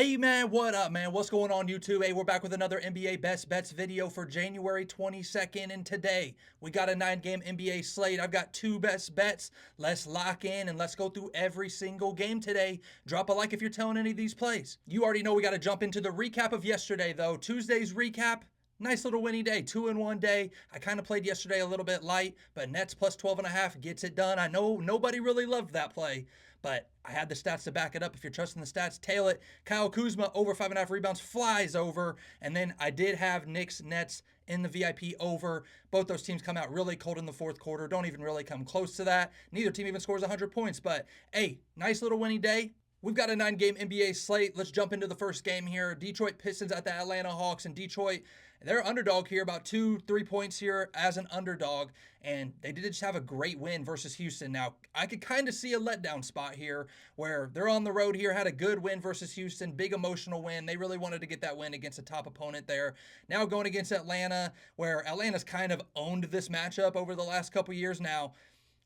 Hey man, what up man? What's going on YouTube? Hey, we're back with another NBA Best Bets video for January 22nd, and today we got a 9-game NBA slate. I've got two best bets. Let's lock in and let's go through every single game today. Drop a like if you're telling any of these plays. You already know we got to jump into the recap of yesterday though. Tuesday's recap. Nice little winning day, 2-in-1 day. I kind of played yesterday a little bit light, but Nets plus 12.5 gets it done. I know nobody really loved that play, but I had the stats to back it up. If you're trusting the stats, tail it. Kyle Kuzma over 5.5 rebounds, flies over. And then I did have Knicks Nets in the VIP over. Both those teams come out really cold in the fourth quarter. Don't even really come close to that. Neither team even scores 100 points. But hey, nice little winning day. We've got a 9-game NBA slate. Let's jump into the first game here. Detroit Pistons at the Atlanta Hawks. And Detroit, they're underdog here, about 2-3 points here as an underdog. And they did just have a great win versus Houston. Now, I could kind of see a letdown spot here where they're on the road here, had a good win versus Houston, big emotional win. They really wanted to get that win against a top opponent there. Now going against Atlanta, where Atlanta's kind of owned this matchup over the last couple years now.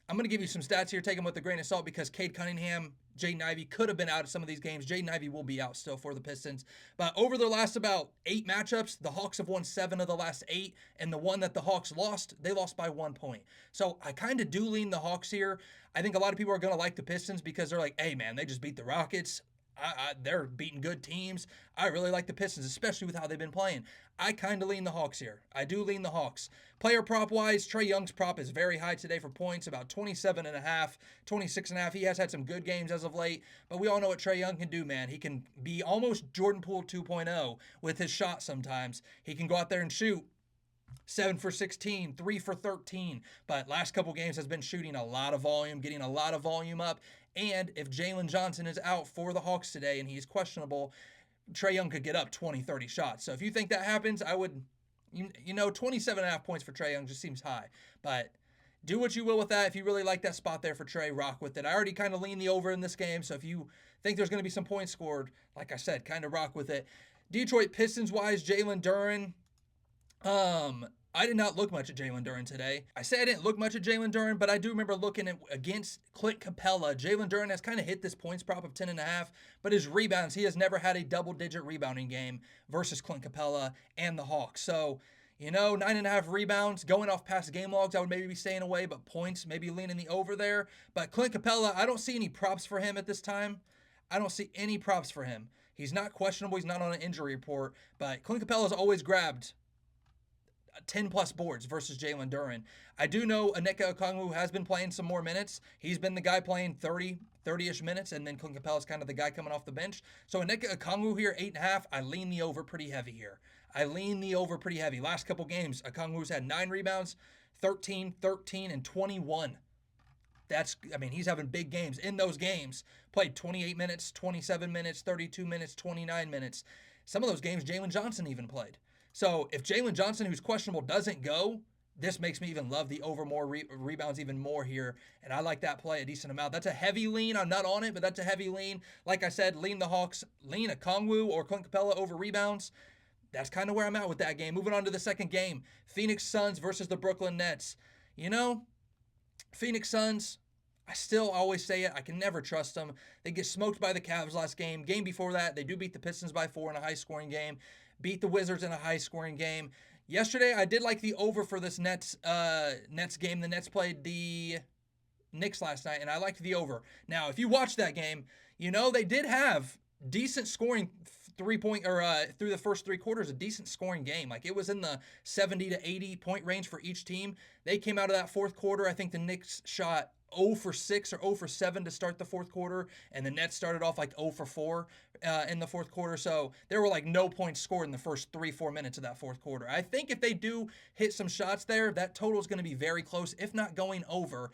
I'm going to give you some stats here, take them with a grain of salt, because Cade Cunningham, Jaden Ivey could have been out of some of these games. Jaden Ivey will be out still for the Pistons. But over the last about 8 matchups, the Hawks have won 7 of the last 8. And the one that the Hawks lost, they lost by 1 point. So I kind of do lean the Hawks here. I think a lot of people are going to like the Pistons because they're like, hey, man, they just beat the Rockets. They're beating good teams. I really like the Pistons, especially with how they've been playing. I kind of lean the Hawks here. I do lean the Hawks. Player prop wise, Trae Young's prop is very high today for points, about 27.5, 26.5. He has had some good games as of late, but we all know what Trae Young can do, man. He can be almost Jordan Poole 2.0 with his shot sometimes. He can go out there and shoot 7 for 16, 3 for 13. But last couple games has been shooting a lot of volume, getting a lot of volume up. And if Jalen Johnson is out for the Hawks today and he's questionable, Trae Young could get up 20, 30 shots. So if you think that happens, I would, 27.5 points for Trae Young just seems high. But do what you will with that. If you really like that spot there for Trae, rock with it. I already kind of lean the over in this game. So if you think there's going to be some points scored, like I said, kind of rock with it. Detroit Pistons wise, Jalen Duren. I did not look much at Jalen Duren today. I say I didn't look much at Jalen Duren, but I do remember looking at against Clint Capella. Jalen Duren has kind of hit this points prop of 10.5, but his rebounds, he has never had a double-digit rebounding game versus Clint Capella and the Hawks. So, 9.5 rebounds, going off past game logs, I would maybe be staying away, but points, maybe leaning the over there. But Clint Capella, I don't see any props for him at this time. I don't see any props for him. He's not questionable. He's not on an injury report, but Clint Capella's always grabbed 10 plus boards versus Jalen Duren. I do know Onyeka Okongwu has been playing some more minutes. He's been the guy playing 30-ish minutes, and then Clint Capella's kind of the guy coming off the bench. So Onyeka Okongwu here, 8.5. I lean the over pretty heavy here. Last couple games, Okongwu's had 9 rebounds, 13, and 21. He's having big games. In those games, played 28 minutes, 27 minutes, 32 minutes, 29 minutes. Some of those games, Jalen Johnson even played. So if Jalen Johnson, who's questionable, doesn't go, this makes me even love the over more rebounds even more here. And I like that play a decent amount. That's a heavy lean. I'm not on it, but that's a heavy lean. Like I said, lean the Hawks, lean Okongwu or Clint Capella over rebounds. That's kind of where I'm at with that game. Moving on to the second game, Phoenix Suns versus the Brooklyn Nets. Phoenix Suns, I still always say it. I can never trust them. They get smoked by the Cavs last game. Game before that, they do beat the Pistons by 4 in a high-scoring game. Beat the Wizards in a high-scoring game. Yesterday, I did like the over for this Nets game. The Nets played the Knicks last night, and I liked the over. Now, if you watch that game, they did have decent scoring through the first 3 quarters, a decent scoring game. Like it was in the 70 to 80 point range for each team. They came out of that fourth quarter. I think the Knicks shot 0 for 6 or 0 for 7 to start the fourth quarter, and the Nets started off like 0 for 4 in the fourth quarter. So there were like no points scored in the first 3-4 minutes of that fourth quarter. I think if they do hit some shots there, that total is going to be very close, if not going over.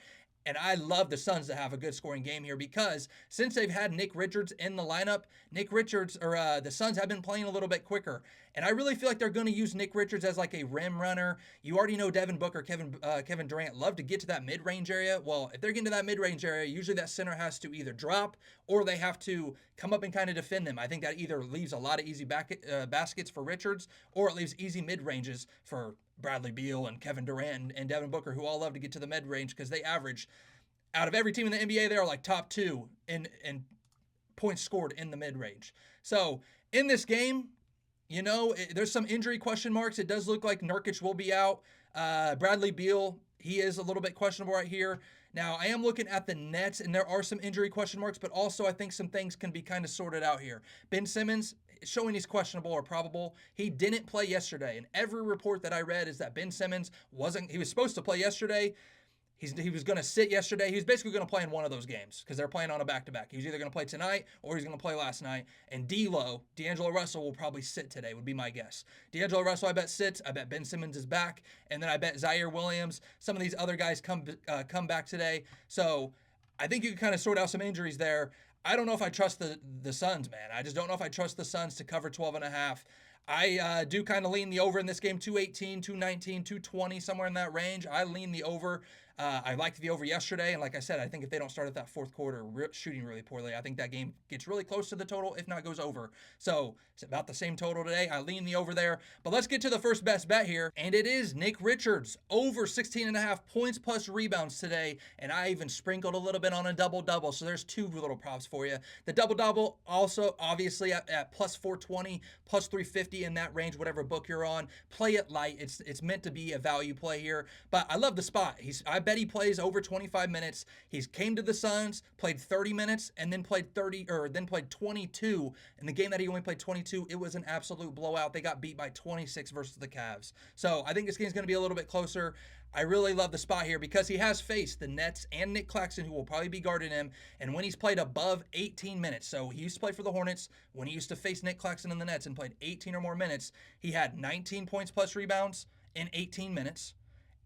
And I love the Suns to have a good scoring game here because since they've had Nick Richards in the lineup, the Suns have been playing a little bit quicker. And I really feel like they're going to use Nick Richards as like a rim runner. You already know Devin Booker, Kevin Durant love to get to that mid-range area. Well, if they're getting to that mid-range area, usually that center has to either drop or they have to come up and kind of defend them. I think that either leaves a lot of easy baskets for Richards or it leaves easy mid-ranges for Bradley Beal and Kevin Durant and Devin Booker, who all love to get to the mid-range because they average, out of every team in the NBA, they are like top 2 in points scored in the mid-range. So in this game, there's some injury question marks. It does look like Nurkic will be out. Bradley Beal, he is a little bit questionable right here. Now, I am looking at the Nets, and there are some injury question marks, but also I think some things can be kind of sorted out here. Ben Simmons, showing he's questionable or probable. He didn't play yesterday, and every report that I read is that Ben Simmons he was supposed to play yesterday. He was going to sit yesterday. He was basically going to play in one of those games because they're playing on a back-to-back. He was either going to play tonight or he's going to play last night. And D'Angelo Russell will probably sit today, would be my guess. D'Angelo Russell, I bet, sits. I bet Ben Simmons is back. And then I bet Zaire Williams, some of these other guys come back today. So I think you can kind of sort out some injuries there. I don't know if I trust the Suns, man. I just don't know if I trust the Suns to cover 12.5. I do kind of lean the over in this game, 218, 219, 220, somewhere in that range. I lean the over. I liked the over yesterday, and like I said, I think if they don't start at that fourth quarter shooting really poorly, I think that game gets really close to the total, if not goes over. So it's about the same total today. I lean the over there. But let's get to the first best bet here, and it is Nick Richards, over 16.5 points plus rebounds today, and I even sprinkled a little bit on a double-double, so there's two little props for you. The double-double also, obviously, at plus 420, plus 350 in that range, whatever book you're on. Play it light. It's meant to be a value play here, but I love the spot. I bet he plays over 25 minutes. He's came to the Suns, played 30 minutes, and then played 22. In the game that he only played 22, it was an absolute blowout. They got beat by 26 versus the Cavs. So I think this game's going to be a little bit closer. I really love the spot here because he has faced the Nets and Nick Claxton, who will probably be guarding him. And when he's played above 18 minutes, so he used to play for the Hornets, when he used to face Nick Claxton and the Nets and played 18 or more minutes, he had 19 points plus rebounds in 18 minutes,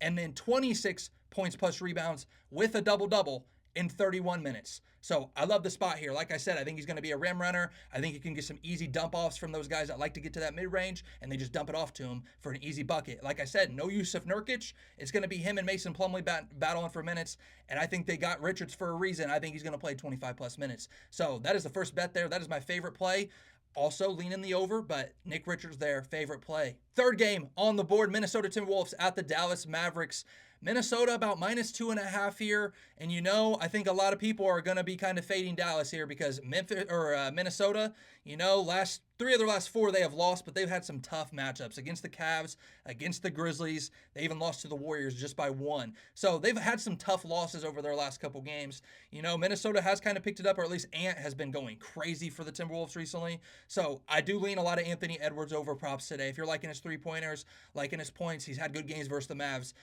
and then 26 points plus rebounds with a double-double in 31 minutes. So I love the spot here. Like I said, I think he's going to be a rim runner. I think you can get some easy dump-offs from those guys that like to get to that mid-range, and they just dump it off to him for an easy bucket. Like I said, no use of Nurkic. It's going to be him and Mason Plumlee battling for minutes, and I think they got Richards for a reason. I think he's going to play 25-plus minutes. So that is the first bet there. That is my favorite play. Also leaning the over, but Nick Richards there, favorite play. Third game on the board, Minnesota Timberwolves at the Dallas Mavericks. Minnesota about -2.5 here, and I think a lot of people are going to be kind of fading Dallas here because Minnesota, last 3 of their last 4 they have lost, but they've had some tough matchups against the Cavs, against the Grizzlies. They even lost to the Warriors just by 1. So they've had some tough losses over their last couple games. Minnesota has kind of picked it up, or at least Ant has been going crazy for the Timberwolves recently. So I do lean a lot of Anthony Edwards over props today. If you're liking his three-pointers, liking his points, he's had good games versus the Mavs.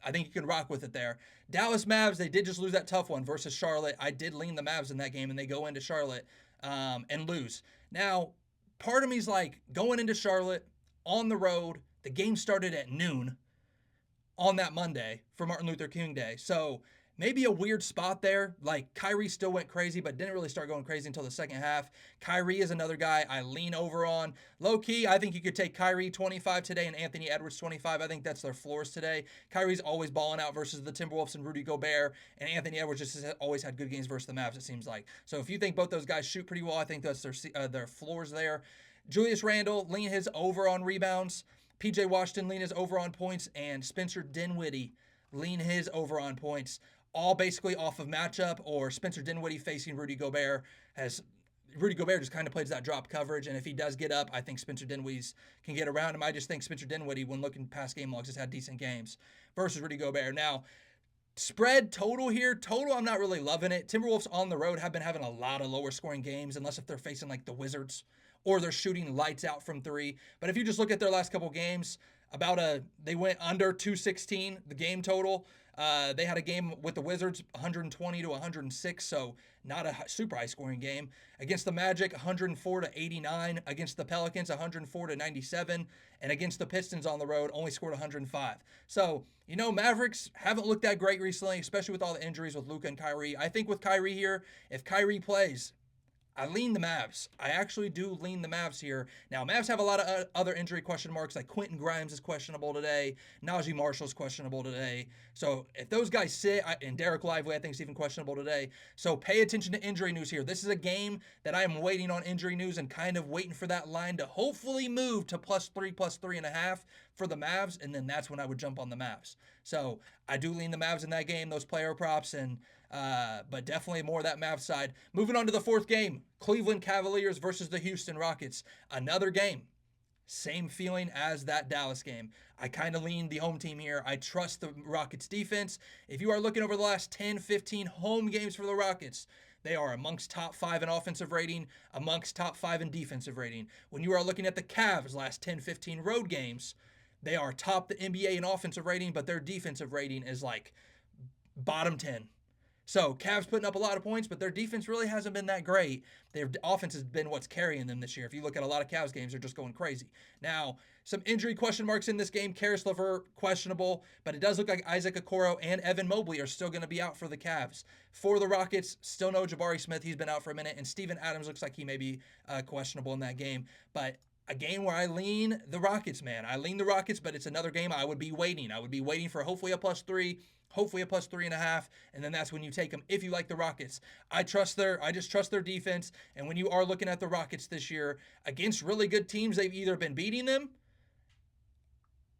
I think you can rock with it there. Dallas Mavs, they did just lose that tough one versus Charlotte. I did lean the Mavs in that game, and they go into Charlotte and lose. Now, part of me is like, going into Charlotte on the road, the game started at noon on that Monday for Martin Luther King Day. So maybe a weird spot there. Like, Kyrie still went crazy, but didn't really start going crazy until the second half. Kyrie is another guy I lean over on. Low-key, I think you could take Kyrie 25 today and Anthony Edwards 25. I think that's their floors today. Kyrie's always balling out versus the Timberwolves and Rudy Gobert, and Anthony Edwards just has always had good games versus the Mavs, it seems like. So if you think both those guys shoot pretty well, I think that's their floors there. Julius Randle, lean his over on rebounds. PJ Washington, lean his over on points. And Spencer Dinwiddie, lean his over on points. All basically off of matchup, or Spencer Dinwiddie facing Rudy Gobert. Rudy Gobert just kind of plays that drop coverage, and if he does get up, I think Spencer Dinwiddie can get around him. I just think Spencer Dinwiddie, when looking past game logs, has had decent games versus Rudy Gobert. Now, spread total here. Total, I'm not really loving it. Timberwolves on the road have been having a lot of lower scoring games, unless if they're facing like the Wizards or they're shooting lights out from 3. But if you just look at their last couple games, they went under 216, the game total. They had a game with the Wizards, 120 to 106, so not a super high-scoring game. Against the Magic, 104 to 89. Against the Pelicans, 104 to 97. And against the Pistons on the road, only scored 105. So, Mavericks haven't looked that great recently, especially with all the injuries with Luka and Kyrie. I think with Kyrie here, if Kyrie plays, I lean the Mavs. I actually do lean the Mavs here. Now, Mavs have a lot of other injury question marks, like Quentin Grimes is questionable today. Najee Marshall's questionable today. So if those guys sit, and Derek Lively I think is even questionable today. So pay attention to injury news here. This is a game that I am waiting on injury news and kind of waiting for that line to hopefully move to +3.5 for the Mavs, and then that's when I would jump on the Mavs. So I do lean the Mavs in that game, those player props, and but definitely more of that Mavs side. Moving on to the fourth game, Cleveland Cavaliers versus the Houston Rockets. Another game. Same feeling as that Dallas game. I kind of lean the home team here. I trust the Rockets defense. If you are looking over the last 10, 15 home games for the Rockets, they are amongst top 5 in offensive rating, amongst top 5 in defensive rating. When you are looking at the Cavs' last 10, 15 road games, they are top the NBA in offensive rating, but their defensive rating is like bottom 10. So Cavs putting up a lot of points, but their defense really hasn't been that great. Their offense has been what's carrying them this year. If you look at a lot of Cavs games, they're just going crazy. Now, some injury question marks in this game. Karis LeVert, questionable, but it does look like Isaac Okoro and Evan Mobley are still going to be out for the Cavs. For the Rockets, still no Jabari Smith. He's been out for a minute, and Steven Adams looks like he may be questionable in that game. But a game where I lean the Rockets, man. I lean the Rockets, but it's another game I would be waiting. I would be waiting for hopefully a +3, hopefully a +3.5, and then that's when you take them if you like the Rockets. I just trust their defense, and when you are looking at the Rockets this year against really good teams, they've either been beating them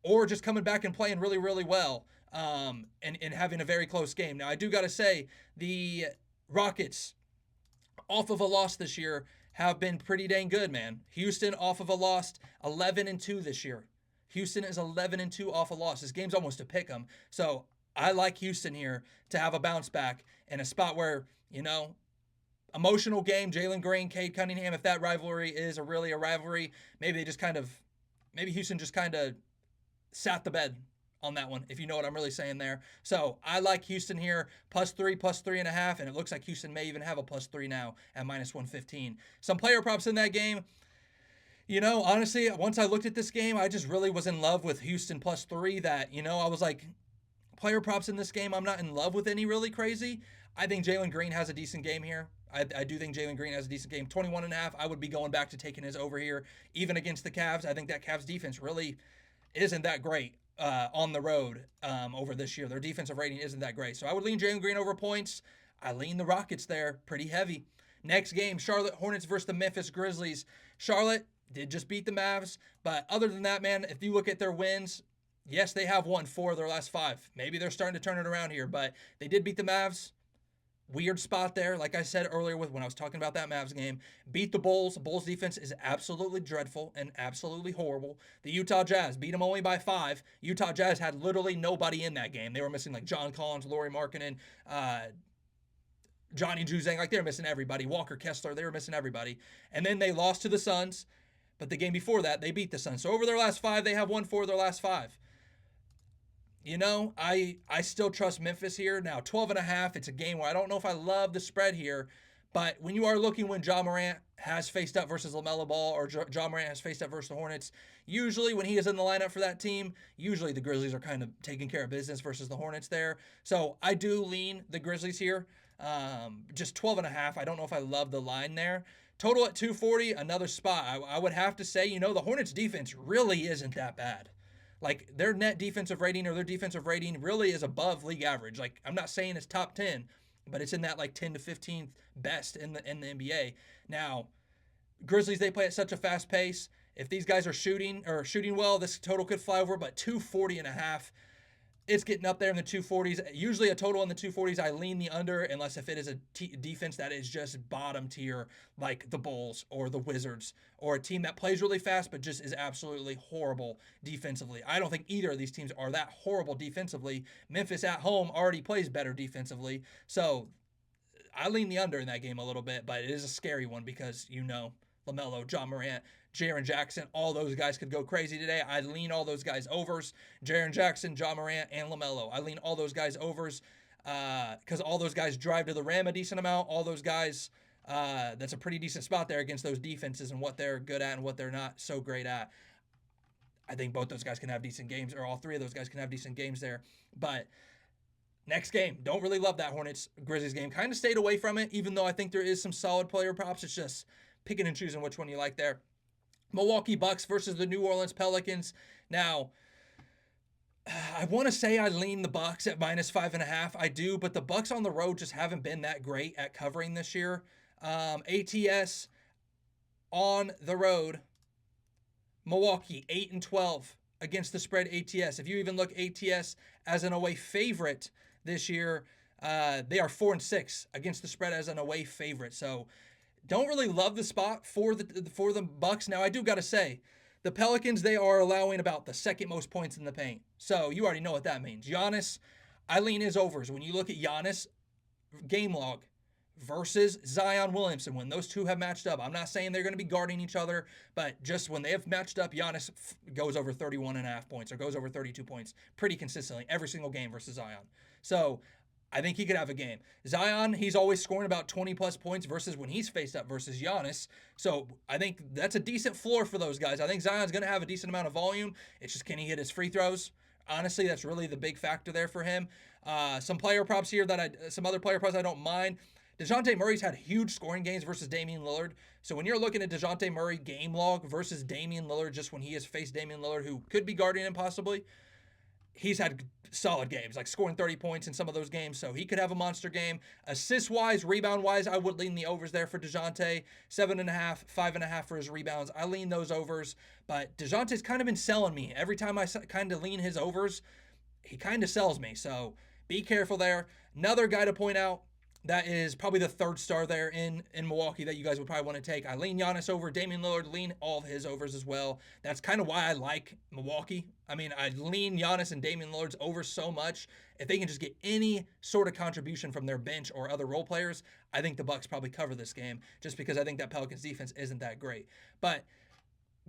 or just coming back and playing really, really well, and having a very close game. Now, I do got to say, the Rockets, off of a loss this year, have been pretty dang good, man. Houston, off of a loss, 11-2 this year. Houston is 11-2 off a loss. This game's almost a pick 'em. So I like Houston here to have a bounce back in a spot where, emotional game, Jalen Green, Cade Cunningham, if that rivalry is really a rivalry, maybe Houston just kind of sat the bed on that one, if you know what I'm really saying there. So I like Houston here, +3, +3.5, and it looks like Houston may even have a +3 now at -115. Some player props in that game. Honestly, once I looked at this game, I just really was in love with Houston +3 that, I was like, player props in this game, I'm not in love with any really crazy. I think Jalen Green has a decent game here. I do think Jalen Green has a decent game. 21.5, I would be going back to taking his over here, even against the Cavs. I think that Cavs defense really isn't that great on the road over this year. Their defensive rating isn't that great. So I would lean Jalen Green over points. I lean the Rockets there pretty heavy. Next game, Charlotte Hornets versus the Memphis Grizzlies. Charlotte did just beat the Mavs, but other than that, man, if you look at their wins, yes, they have won 4 of their last 5. Maybe they're starting to turn it around here, but they did beat the Mavs. Weird spot there. Like I said earlier when I was talking about that Mavs game, beat the Bulls. Bulls defense is absolutely dreadful and absolutely horrible. The Utah Jazz beat them only by 5. Utah Jazz had literally nobody in that game. They were missing like John Collins, Lauri Markkanen, Johnny Juzang. Like they were missing everybody. Walker Kessler, they were missing everybody. And then they lost to the Suns. But the game before that, they beat the Suns. So over their last 5, they have won 4 of their last 5. I still trust Memphis here. Now, 12.5, it's a game where I don't know if I love the spread here, but when you are looking when Ja Morant has faced up versus LaMelo Ball or Ja Morant has faced up versus the Hornets, usually when he is in the lineup for that team, usually the Grizzlies are kind of taking care of business versus the Hornets there. So I do lean the Grizzlies here. Just 12.5. I don't know if I love the line there. Total at 240, another spot. I would have to say, the Hornets defense really isn't that bad. Like their net defensive rating or their defensive rating really is above league average. Like I'm not saying it's top 10, but it's in that like 10 to 15th best in the NBA. Now, Grizzlies, they play at such a fast pace. If these guys are shooting well, this total could fly over, but 240.5, it's getting up there in the 240s. Usually a total in the 240s, I lean the under unless if it is a defense that is just bottom tier like the Bulls or the Wizards or a team that plays really fast but just is absolutely horrible defensively. I don't think either of these teams are that horrible defensively. Memphis at home already plays better defensively. So I lean the under in that game a little bit, but it is a scary one because LaMelo, Ja Morant, Jaren Jackson, all those guys could go crazy today. I lean all those guys overs. Jaren Jackson, Ja Morant, and LaMelo. I lean all those guys overs because all those guys drive to the rim a decent amount. All those guys, that's a pretty decent spot there against those defenses and what they're good at and what they're not so great at. I think both those guys can have decent games, or all 3 of those guys can have decent games there. But next game, don't really love that Hornets-Grizzlies game. Kind of stayed away from it, even though I think there is some solid player props. It's just picking and choosing which one you like there. Milwaukee Bucks versus the New Orleans Pelicans. Now, I want to say I lean the Bucks at -5.5. I do, but the Bucks on the road just haven't been that great at covering this year. ATS on the road, Milwaukee 8-12 against the spread ATS. If you even look ATS as an away favorite this year, They are 4-6 against the spread as an away favorite. So don't really love the spot for the Bucks. Now I do got to say, the Pelicans, they are allowing about the second most points in the paint. So you already know what that means. Giannis, I lean his overs. When you look at Giannis game log versus Zion Williamson, when those two have matched up, I'm not saying they're going to be guarding each other, but just when they have matched up, Giannis goes over 31.5 points or goes over 32 points pretty consistently every single game versus Zion. So I think he could have a game. Zion, he's always scoring about 20 plus points versus when he's faced up versus Giannis. So I think that's a decent floor for those guys. I think Zion's going to have a decent amount of volume. It's just, can he hit his free throws? Honestly, that's really the big factor there for him. Some player props here some other player props I don't mind. DeJounte Murray's had huge scoring games versus Damian Lillard. So when you're looking at DeJounte Murray game log versus Damian Lillard, just when he has faced Damian Lillard, who could be guarding him possibly, he's had solid games, like scoring 30 points in some of those games, so he could have a monster game. Assist-wise, rebound-wise, I would lean the overs there for DeJounte. 7.5, 5.5 for his rebounds. I lean those overs, but DeJounte's kind of been selling me. Every time I kind of lean his overs, he kind of sells me, so be careful there. Another guy to point out, that is probably the third star there in Milwaukee that you guys would probably want to take. I lean Giannis over. Damian Lillard, lean all of his overs as well. That's kind of why I like Milwaukee. I mean, I lean Giannis and Damian Lillard's over so much. If they can just get any sort of contribution from their bench or other role players, I think the Bucks probably cover this game just because I think that Pelicans defense isn't that great. But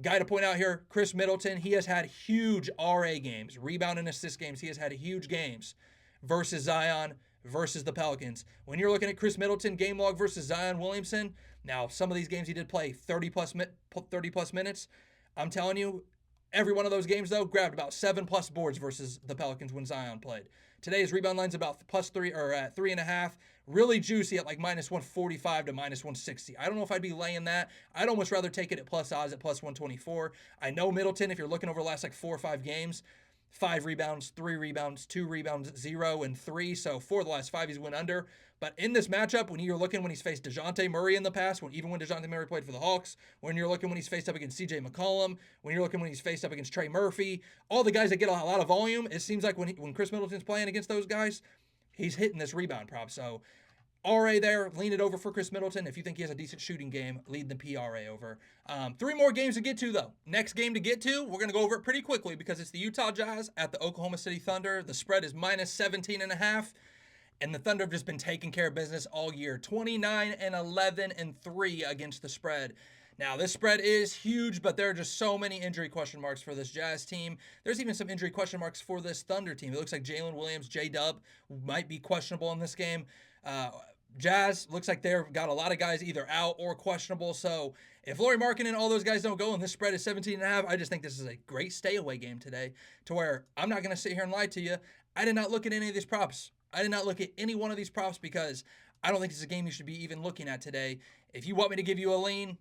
guy to point out here, Chris Middleton, he has had huge RA games, rebound and assist games. He has had huge games versus Zion, versus the Pelicans. When you're looking at Chris Middleton game log versus Zion Williamson, now some of these games he did play 30 plus minutes. I'm telling you, every one of those games though grabbed about 7+ boards versus the Pelicans when Zion played. Today's rebound line's about +3 or at 3.5. Really juicy at like -145 to -160. I don't know if I'd be laying that. I'd almost rather take it at plus odds at +124. I know Middleton, if you're looking over the last like 4 or 5 games, 5 rebounds, 3 rebounds, 2 rebounds, 0 and 3. So 4 of the last 5 he's went under. But in this matchup, when you're looking when he's faced DeJounte Murray in the past, even when DeJounte Murray played for the Hawks, when you're looking when he's faced up against CJ McCollum, when you're looking when he's faced up against Trey Murphy, all the guys that get a lot of volume, it seems like when Chris Middleton's playing against those guys, he's hitting this rebound prop. So RA there, lean it over for Chris Middleton. If you think he has a decent shooting game, lead the PRA over. 3 more games to get to, though. Next game to get to, we're going to go over it pretty quickly because it's the Utah Jazz at the Oklahoma City Thunder. The spread is -17.5, and the Thunder have just been taking care of business all year. 29-11-3 against the spread. Now, this spread is huge, but there are just so many injury question marks for this Jazz team. There's even some injury question marks for this Thunder team. It looks like Jalen Williams, J-Dub, might be questionable in this game. Jazz looks like they've got a lot of guys either out or questionable. So if Lauri Markkanen and all those guys don't go and this spread is 17.5, I just think this is a great stay away game today, to where I'm not going to sit here and lie to you. I did not look at any of these props. I did not look at any one of these props because I don't think this is a game you should be even looking at today. If you want me to give you a lean,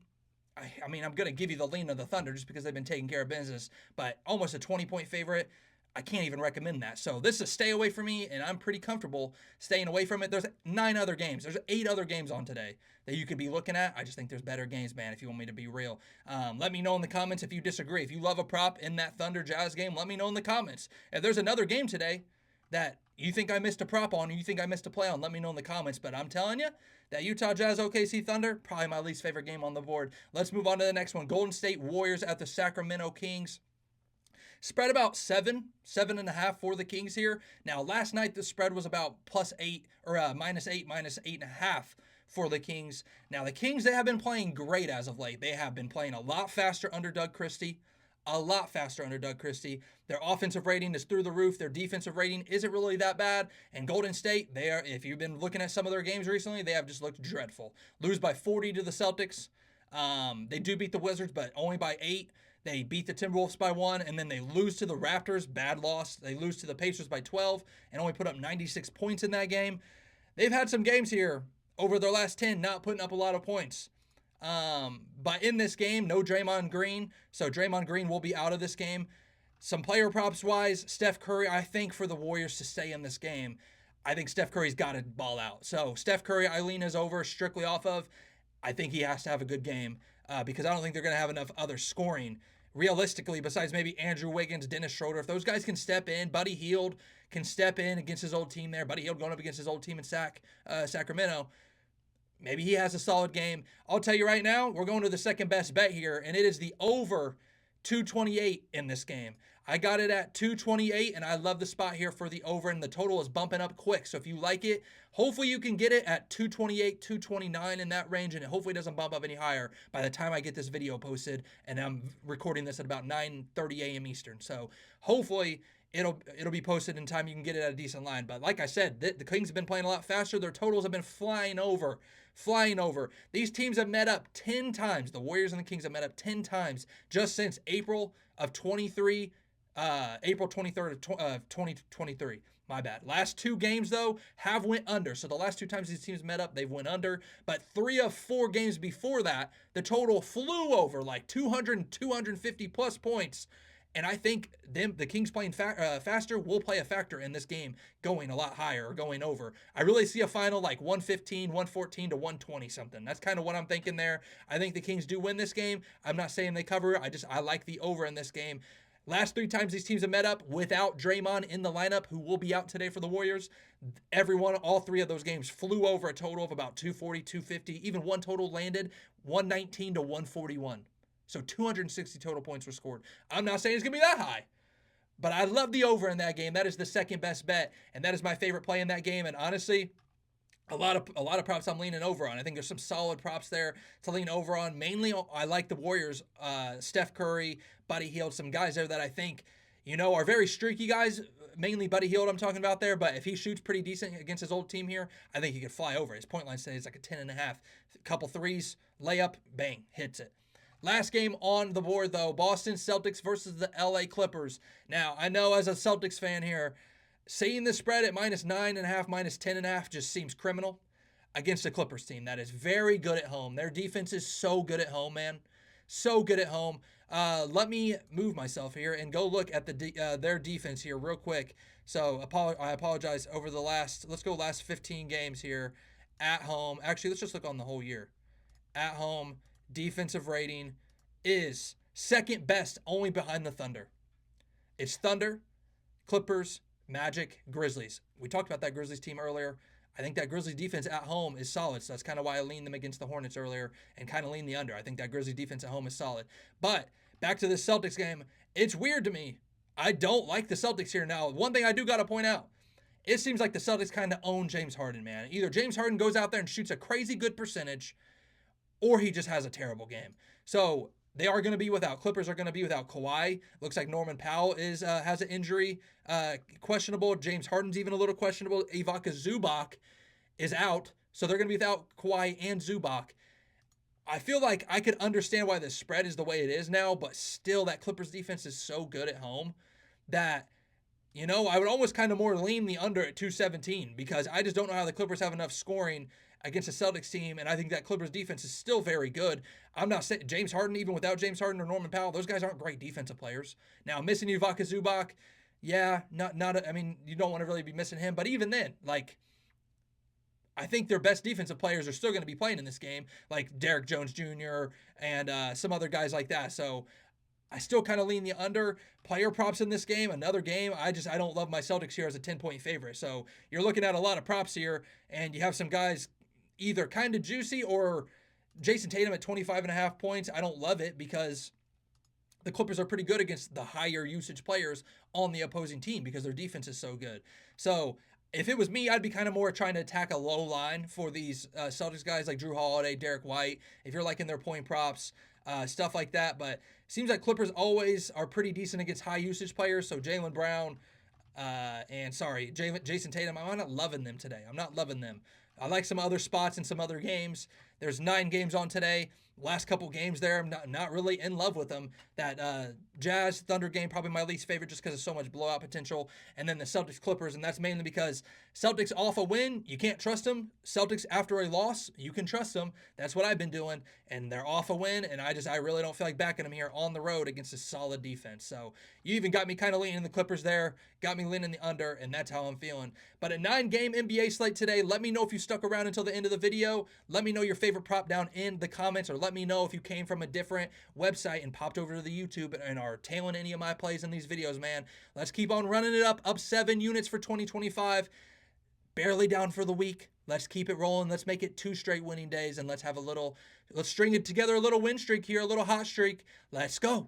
I mean, I'm going to give you the lean of the Thunder just because they've been taking care of business, but almost a 20-point favorite, I can't even recommend that. So this is a stay away from me, and I'm pretty comfortable staying away from it. There's 9 other games. There's 8 other games on today that you could be looking at. I just think there's better games, man, if you want me to be real. Let me know in the comments if you disagree. If you love a prop in that Thunder Jazz game, let me know in the comments. If there's another game today that you think I missed a prop on or you think I missed a play on, let me know in the comments. But I'm telling you, that Utah Jazz OKC Thunder, probably my least favorite game on the board. Let's move on to the next one. Golden State Warriors at the Sacramento Kings. Spread about 7.5 for the Kings here. Now, last night the spread was about +8 or -8, -8.5 for the Kings. Now, the Kings, they have been playing great as of late. They have been playing a lot faster under Doug Christie. A lot faster under Doug Christie. Their offensive rating is through the roof. Their defensive rating isn't really that bad. And Golden State, they are, if you've been looking at some of their games recently, they have just looked dreadful. Lose by 40 to the Celtics. They do beat the Wizards, but only by 8. They beat the Timberwolves by 1, and then they lose to the Raptors. Bad loss. They lose to the Pacers by 12 and only put up 96 points in that game. They've had some games here over their last 10 not putting up a lot of points. But in this game, no Draymond Green. So Draymond Green will be out of this game. Some player props wise, Steph Curry, I think for the Warriors to stay in this game, I think Steph Curry's got to ball out. So Steph Curry, Eileen is over strictly off of. I think he has to have a good game because I don't think they're going to have enough other scoring realistically, besides maybe Andrew Wiggins, Dennis Schroeder, if those guys can step in, Buddy Hield can step in against his old team there. Buddy Hield going up against his old team in Sacramento. Maybe he has a solid game. I'll tell you right now, we're going to the second best bet here, and it is the over 228 in this game. I got it at 228, and I love the spot here for the over, and the total is bumping up quick. So if you like it, hopefully you can get it at 228, 229 in that range, and it hopefully doesn't bump up any higher by the time I get this video posted, and I'm recording this at about 9:30 a.m. Eastern. So hopefully it'll be posted in time you can get it at a decent line. But like I said, the Kings have been playing a lot faster. Their totals have been flying over. These teams have met up 10 times. The Warriors and the Kings have met up 10 times just since April 23rd of 2023. My bad. Last two games, though, have went under. So the last two times these teams met up, they've went under. But 3 of 4 games before that, the total flew over like 200 and 250 plus points. And I think the Kings playing faster will play a factor in this game going a lot higher or going over. I really see a final like 115, 114 to 120 something. That's kind of what I'm thinking there. I think the Kings do win this game. I'm not saying they cover it. I like the over in this game. Last 3 times these teams have met up without Draymond in the lineup, who will be out today for the Warriors, all 3 of those games flew over a total of about 240, 250. Even one total landed 119 to 141. So 260 total points were scored. I'm not saying it's going to be that high, but I love the over in that game. That is the second best bet, and that is my favorite play in that game. And honestly, a lot of props I'm leaning over on. I think there's some solid props there to lean over on. Mainly, I like the Warriors, Steph Curry, Buddy Hield, some guys there that I think, are very streaky guys. Mainly Buddy Hield I'm talking about there, but if he shoots pretty decent against his old team here, I think he could fly over. His point line today is like a 10.5. A couple threes, layup, bang, hits it. Last game on the board, though, Boston Celtics versus the LA Clippers. Now, I know as a Celtics fan here, seeing the spread at -9.5, -10.5 just seems criminal against the Clippers team that is very good at home. Their defense is so good at home, man. So good at home. Let me move myself here and go look at their defense here real quick. So I apologize over let's go last 15 games here at home. Actually, let's just look on the whole year. At home, defensive rating is second best only behind the Thunder. It's Thunder, Clippers, Magic, Grizzlies. We talked about that Grizzlies team earlier. I think that Grizzlies defense at home is solid, so that's kind of why I leaned them against the Hornets earlier and kind of leaned the under. I think that Grizzlies defense at home is solid. But back to this Celtics game, it's weird to me. I don't like the Celtics here now. One thing I do got to point out, it seems like the Celtics kind of own James Harden, man. Either James Harden goes out there and shoots a crazy good percentage, or he just has a terrible game. So they are going to be without. Clippers are going to be without Kawhi. Looks like Norman Powell has an injury, questionable. James Harden's even a little questionable. Ivica Zubac is out, so they're going to be without Kawhi and Zubac. I feel like I could understand why the spread is the way it is now, but still that Clippers defense is so good at home that, I would almost kind of more lean the under at 217 because I just don't know how the Clippers have enough scoring against a Celtics team, and I think that Clippers defense is still very good. I'm not saying James Harden, even without James Harden or Norman Powell, those guys aren't great defensive players. Now, missing Ivica Zubac, yeah, you don't want to really be missing him, but even then, I think their best defensive players are still going to be playing in this game, like Derrick Jones Jr. and some other guys like that. So I still kind of lean the under. Player props in this game, another game. I don't love my Celtics here as a 10-point favorite. So you're looking at a lot of props here, and you have some guys either kind of juicy or Jason Tatum at 25.5 points. I don't love it because the Clippers are pretty good against the higher usage players on the opposing team because their defense is so good. So if it was me, I'd be kind of more trying to attack a low line for these Celtics guys like Drew Holiday, Derek White, if you're liking their point props, stuff like that. But it seems like Clippers always are pretty decent against high usage players. So Jaylen Brown Jason Tatum, I'm not loving them today. I'm not loving them. I like some other spots in some other games. There's 9 games on today. Last couple games there, I'm not really in love with them. That Jazz Thunder game, probably my least favorite just because of so much blowout potential. And then the Celtics Clippers, and that's mainly because Celtics off a win, you can't trust them. Celtics after a loss, you can trust them. That's what I've been doing. And they're off a win, and I really don't feel like backing them here on the road against a solid defense. So you even got me kind of leaning the Clippers there, got me leaning the under, and that's how I'm feeling. But a 9-game NBA slate today. Let me know if you stuck around until the end of the video. Let me know your favorite prop down in the comments, or let let me know if you came from a different website and popped over to the YouTube and are tailing any of my plays in these videos, man. Let's keep on running it up 7 units for 2025. Barely down for the week. Let's keep it rolling. Let's make it 2 straight winning days, and let's string it together, a little win streak here, a little hot streak. Let's go.